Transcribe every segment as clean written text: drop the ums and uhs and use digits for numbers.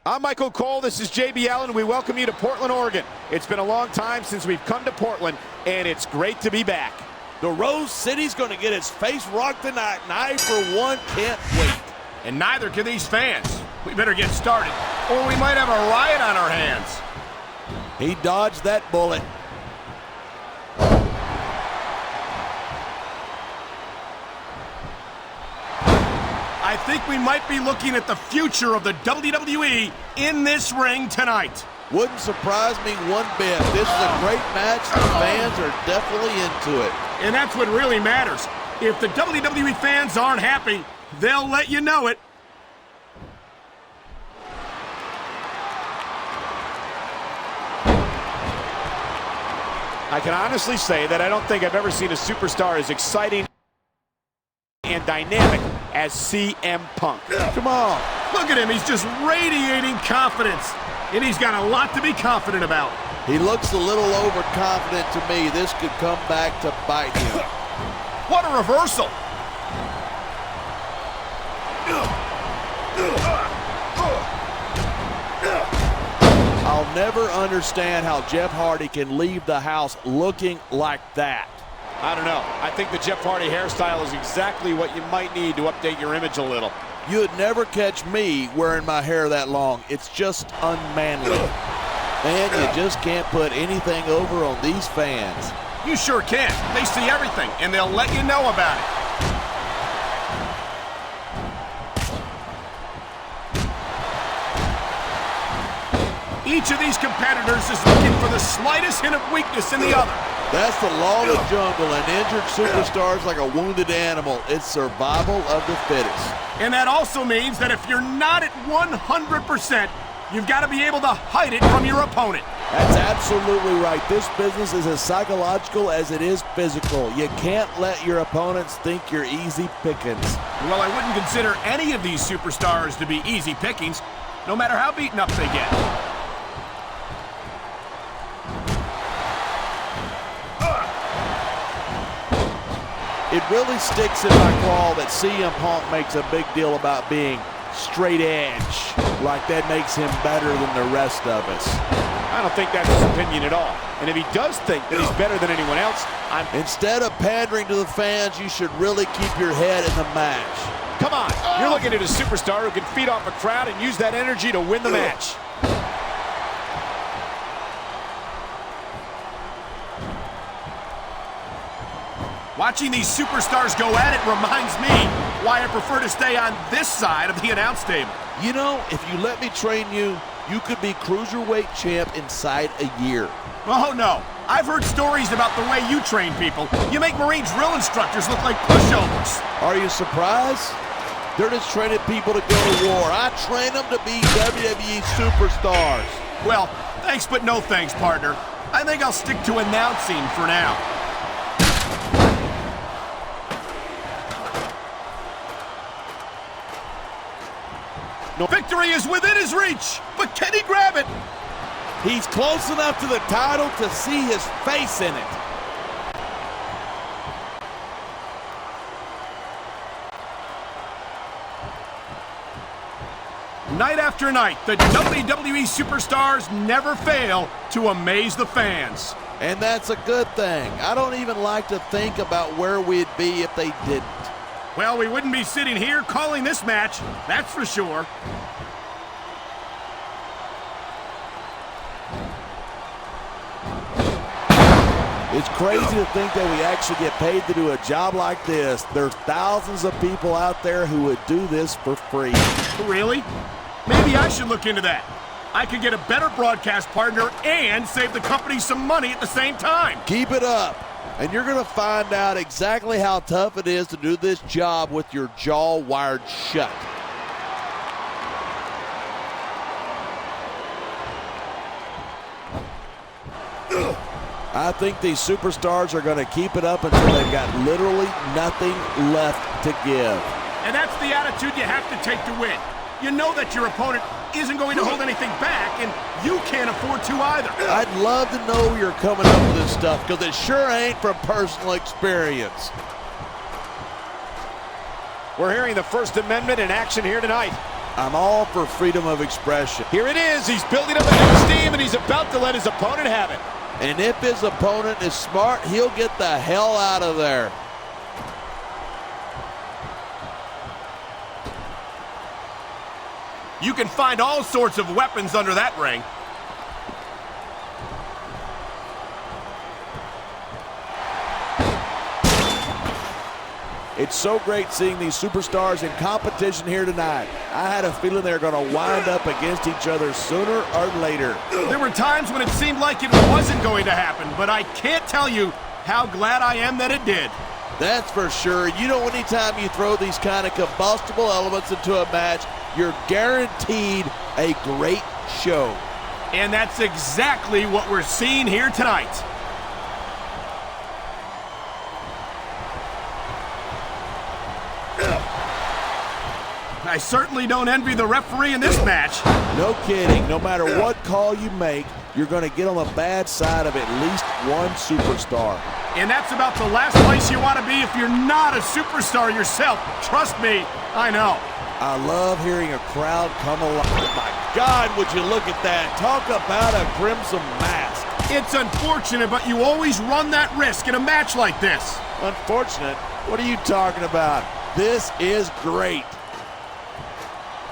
I'm Michael Cole, this is JB Allen. We welcome you to Portland, Oregon. It's been a long time since we've come to Portland, and it's great to be back. The Rose City's going to get its face rocked tonight, and I, for one, can't wait. And neither can these fans. We better get started, or we might have a riot on our hands. He dodged that bullet. I think we might be looking at the future of the WWE in this ring tonight. Wouldn't surprise me one bit. This is a great match. The fans are definitely into it. And that's what really matters. If the WWE fans aren't happy, they'll let you know it. I can honestly say that I don't think I've ever seen a superstar as exciting and dynamic as CM Punk. Come on. Look at him. He's just radiating confidence. And he's got a lot to be confident about. He looks a little overconfident to me. This could come back to bite him. What a reversal. I'll never understand how Jeff Hardy can leave the house looking like that. I don't know. I think the Jeff Hardy hairstyle is exactly what you might need to update your image a little. You'd never catch me wearing my hair that long. It's just unmanly. Man, you just can't put anything over on these fans. You sure can. They see everything, and they'll let you know about it. Each of these competitors is looking for the slightest hint of weakness in the other. That's the law of the jungle, and injured superstars like a wounded animal. It's survival of the fittest. And that also means that if you're not at 100%, you've got to be able to hide it from your opponent. That's absolutely right. This business is as psychological as it is physical. You can't let your opponents think you're easy pickings. Well, I wouldn't consider any of these superstars to be easy pickings, no matter how beaten up they get. It really sticks in my craw that CM Punk makes a big deal about being straight edge, like that makes him better than the rest of us. I don't think that's his opinion at all. And if he does think that he's better than anyone else, Instead of pandering to the fans, you should really keep your head in the match. Come on, you're looking at a superstar who can feed off a crowd and use that energy to win the match. Watching these superstars go at it reminds me why I prefer to stay on this side of the announce table. You know, if you let me train you, you could be cruiserweight champ inside a year. Oh, no. I've heard stories about the way you train people. You make Marine drill instructors look like pushovers. Are you surprised? They're just training people to go to war. I train them to be WWE superstars. Well, thanks but no thanks, partner. I think I'll stick to announcing for now. No, victory is within his reach, but can he grab it? He's close enough to the title to see his face in it. Night after night, the WWE superstars never fail to amaze the fans. And that's a good thing. I don't even like to think about where we'd be if they didn't. Well, we wouldn't be sitting here calling this match, that's for sure. It's crazy to think that we actually get paid to do a job like this. There's thousands of people out there who would do this for free. Really? Maybe I should look into that. I could get a better broadcast partner and save the company some money at the same time. Keep it up, and you're going to find out exactly how tough it is to do this job with your jaw wired shut. I think these superstars are going to keep it up until they've got literally nothing left to give. And that's the attitude you have to take to win. You know that your opponent isn't going to hold anything back, and you can't afford to either. I'd love to know you're coming up with this stuff, because it sure ain't from personal experience. We're hearing the First Amendment in action here tonight. I'm all for freedom of expression. Here it is. He's building up a new steam, and he's about to let his opponent have it. And if his opponent is smart, he'll get the hell out of there. You can find all sorts of weapons under that ring. It's so great seeing these superstars in competition here tonight. I had a feeling they were going to wind up against each other sooner or later. There were times when it seemed like it wasn't going to happen, but I can't tell you how glad I am that it did. That's for sure. You know, anytime you throw these kind of combustible elements into a match, you're guaranteed a great show. And that's exactly what we're seeing here tonight. I certainly don't envy the referee in this match. No kidding. No matter what call you make, you're going to get on the bad side of at least one superstar. And that's about the last place you want to be if you're not a superstar yourself. Trust me, I know. I love hearing a crowd come alive. Oh my God, would you look at that. Talk about a crimson mask. It's unfortunate, but you always run that risk in a match like this. Unfortunate? What are you talking about? This is great.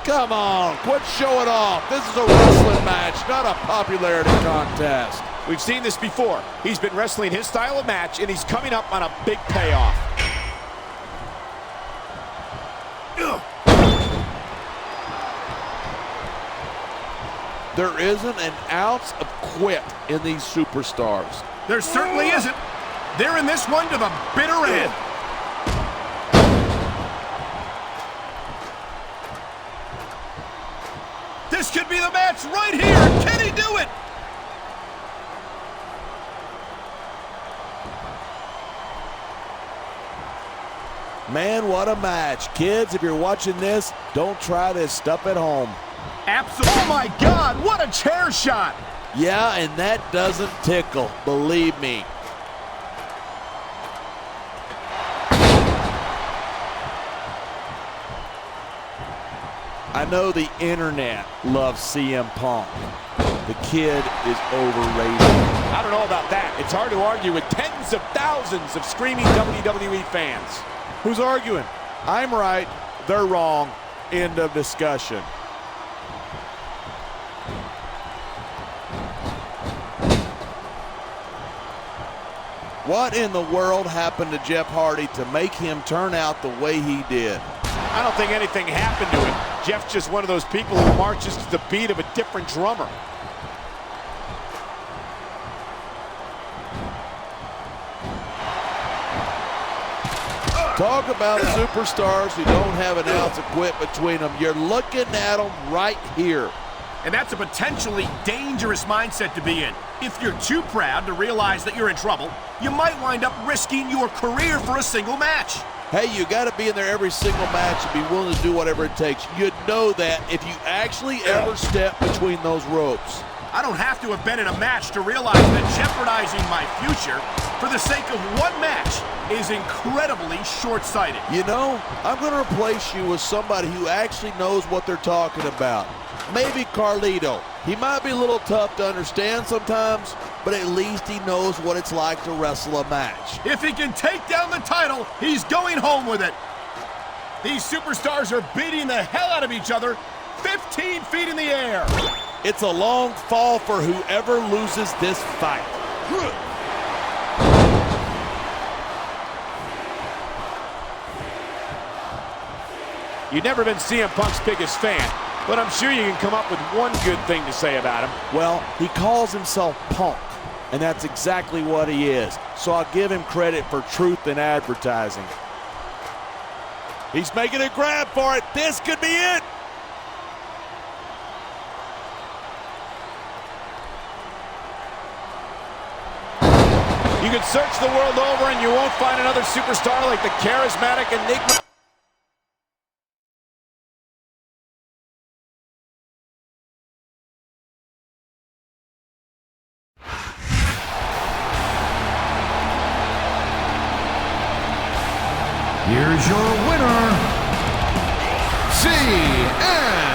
Come on, quit showing off. This is a wrestling match, not a popularity contest. We've seen this before. He's been wrestling his style of match, and he's coming up on a big payoff. There isn't an ounce of quit in these superstars. There certainly isn't. They're in this one to the bitter end. This could be the match right here. Can he do it? Man, what a match. Kids, if you're watching this, don't try this stuff at home. Absolutely. Oh my God, what a chair shot. Yeah, and that doesn't tickle, believe me. I know the internet loves CM Punk. The kid is overrated. I don't know about that. It's hard to argue with tens of thousands of screaming WWE fans. Who's arguing? I'm right, they're wrong. End of discussion. What in the world happened to Jeff Hardy to make him turn out the way he did? I don't think anything happened to him. Jeff's just one of those people who marches to the beat of a different drummer. Talk about superstars who don't have an ounce of quit between them. You're looking at them right here. And that's a potentially dangerous mindset to be in. If you're too proud to realize that you're in trouble, you might wind up risking your career for a single match. Hey, you got to be in there every single match and be willing to do whatever it takes. You'd know that if you actually ever step between those ropes. I don't have to have been in a match to realize that jeopardizing my future for the sake of one match is incredibly short-sighted. You know, I'm going to replace you with somebody who actually knows what they're talking about. Maybe Carlito. He might be a little tough to understand sometimes, but at least he knows what it's like to wrestle a match. If he can take down the title, he's going home with it. These superstars are beating the hell out of each other 15 feet in the air. It's a long fall for whoever loses this fight. You've never been CM Punk's biggest fan, but I'm sure you can come up with one good thing to say about him. Well, he calls himself Punk, and that's exactly what he is. So I'll give him credit for truth in advertising. He's making a grab for it. This could be it. You can search the world over and you won't find another superstar like the charismatic enigma. Here's your winner, CM